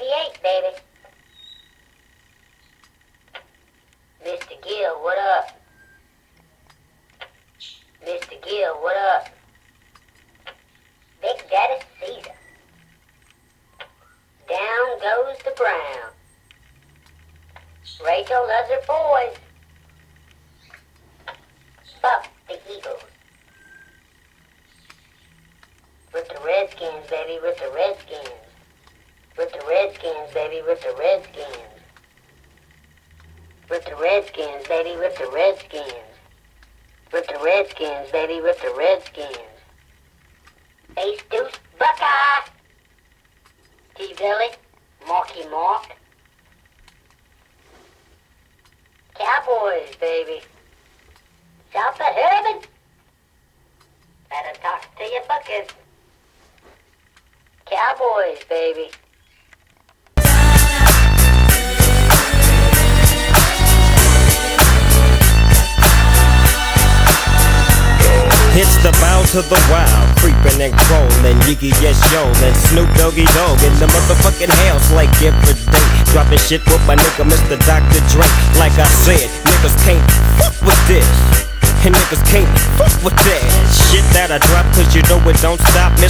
88, baby. Mr. Gill, what up? Mr. Gill, what up? Big Daddy Caesar. Down goes the Brown. Rachel loves her boys. Fuck the Eagles. With the Redskins, baby, with the Redskins. With the Redskins, baby, with the Redskins. With the Redskins, baby, with the Redskins. With the Redskins, baby, with the Redskins. Ace Deuce Buckeye. T-Billy, Marky Mark. Cowboys, baby. South of Heaven. Better talk to your buckets. Cowboys, baby. It's the bounce of the wild, creeping and crawling, Yiggy yes yo, and Snoop Doggy Dogg in the motherfucking house like every day. Dropping shit with my nigga Mr. Dr. Dre. Like I said, niggas can't fuck with this, and niggas can't fuck with that shit that I drop, cause you know it don't stop. Mr.